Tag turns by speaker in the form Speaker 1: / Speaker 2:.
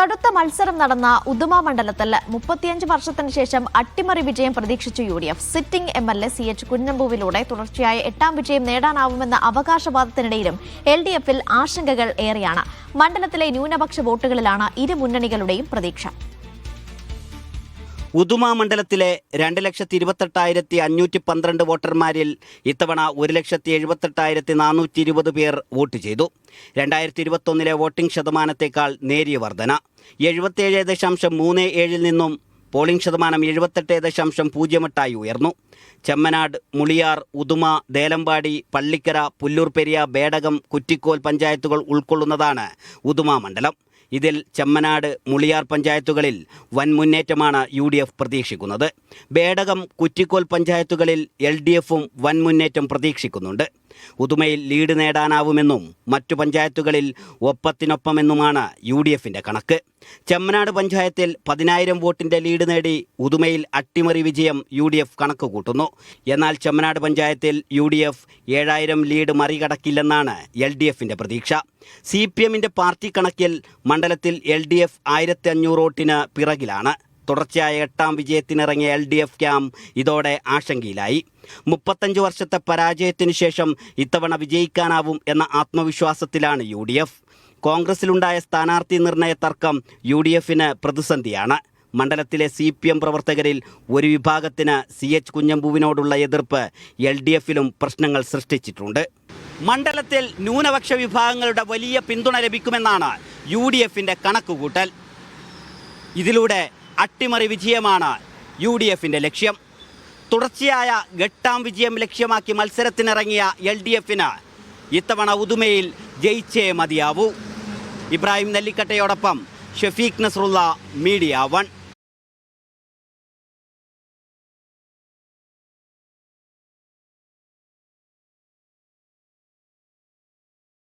Speaker 1: കടുത്ത മത്സരം നടന്ന ഉദുമ മണ്ഡലത്തിൽ 35 വർഷത്തിന് ശേഷം അട്ടിമറി വിജയം പ്രതീക്ഷിച്ചു UDF. സിറ്റിംഗ് MLA CH കുഞ്ഞമ്പുവിലൂടെ തുടർച്ചയായ 8ാം വിജയം നേടാനാവുമെന്ന അവകാശവാദത്തിനിടയിലും LDFൽ ആശങ്കകൾ ഏറെയാണ്. മണ്ഡലത്തിലെ ന്യൂനപക്ഷ വോട്ടുകളിലാണ് ഇരു മുന്നണികളുടെയും പ്രതീക്ഷ.
Speaker 2: ഉദുമ മണ്ഡലത്തിലെ 2,28,512 വോട്ടർമാരിൽ ഇത്തവണ 1,78,420 പേർ വോട്ട് ചെയ്തു. 2021 വോട്ടിംഗ് ശതമാനത്തേക്കാൾ നേരിയ വർധന. 77.37 നിന്നും പോളിംഗ് ശതമാനം 78.08 ഉയർന്നു. ചെമ്മനാട്, മുളിയാർ, ഉദുമ, ദേലമ്പാടി, പള്ളിക്കര, പുല്ലൂർപെരിയ, ബേടകം, കുറ്റിക്കോൽ പഞ്ചായത്തുകൾ ഉൾക്കൊള്ളുന്നതാണ് ഉദുമ മണ്ഡലം. ഇതിൽ ചെമ്മനാട്, മുളിയാർ പഞ്ചായത്തുകളിൽ വൻ മുന്നേറ്റമാണ് UDF പ്രതീക്ഷിക്കുന്നത്. ബേടകം, കുറ്റിക്കോൽ പഞ്ചായത്തുകളിൽ LDFും വൻ മുന്നേറ്റം പ്രതീക്ഷിക്കുന്നുണ്ട്. ഉദുമയിൽ ലീഡ് നേടാനാവുമെന്നും മറ്റു പഞ്ചായത്തുകളിൽ ഒപ്പത്തിനൊപ്പമെന്നുമാണ് UDFന്റെ കണക്ക്. ചെമ്മനാട് പഞ്ചായത്തിൽ 10,000 വോട്ടിന്റെ ലീഡ് നേടി ഉദുമയിൽ അട്ടിമറി വിജയം UDF കണക്ക് കൂട്ടുന്നു. എന്നാൽ ചെമ്മനാട് പഞ്ചായത്തിൽ UDF 7,000 ലീഡ് മറികടക്കില്ലെന്നാണ് LDFന്റെ പ്രതീക്ഷ. CPMന്റെ പാർട്ടി കണക്കിൽ മണ്ഡലത്തിൽ LDF 1,500 വോട്ടിന് പിറകിലാണ്. തുടർച്ചയായ 8ാം വിജയത്തിനിറങ്ങിയ LDF ക്യാമ്പ് ഇതോടെ ആശങ്കയിലായി. 35 വർഷത്തെ പരാജയത്തിനു ശേഷം ഇത്തവണ വിജയിക്കാനാവും എന്ന ആത്മവിശ്വാസത്തിലാണ് UDF. കോൺഗ്രസിലുണ്ടായ സ്ഥാനാർത്ഥി നിർണയ തർക്കം UDFന് പ്രതിസന്ധിയാണ്. മണ്ഡലത്തിലെ CPM പ്രവർത്തകരിൽ ഒരു വിഭാഗത്തിന് CH കുഞ്ഞമ്പുവിനോടുള്ള എതിർപ്പ് LDFലും പ്രശ്നങ്ങൾ സൃഷ്ടിച്ചിട്ടുണ്ട്. മണ്ഡലത്തിൽ ന്യൂനപക്ഷ വിഭാഗങ്ങളുടെ വലിയ പിന്തുണ ലഭിക്കുമെന്നാണ് UDFന്റെ കണക്കുകൂട്ടൽ. ഇതിലൂടെ അട്ടിമറി വിജയമാണ് UDFന്റെ ലക്ഷ്യം. തുടർച്ചയായ 8ാം വിജയം ലക്ഷ്യമാക്കി മത്സരത്തിനിറങ്ങിയ LDFന് ഇത്തവണ ഉദുമയിൽ ജയിച്ചേ മതിയാവൂ. ഇബ്രാഹിം നെല്ലിക്കട്ടയോടൊപ്പം ഷഫീഖ് നസ്രുള്ള, മീഡിയ 1.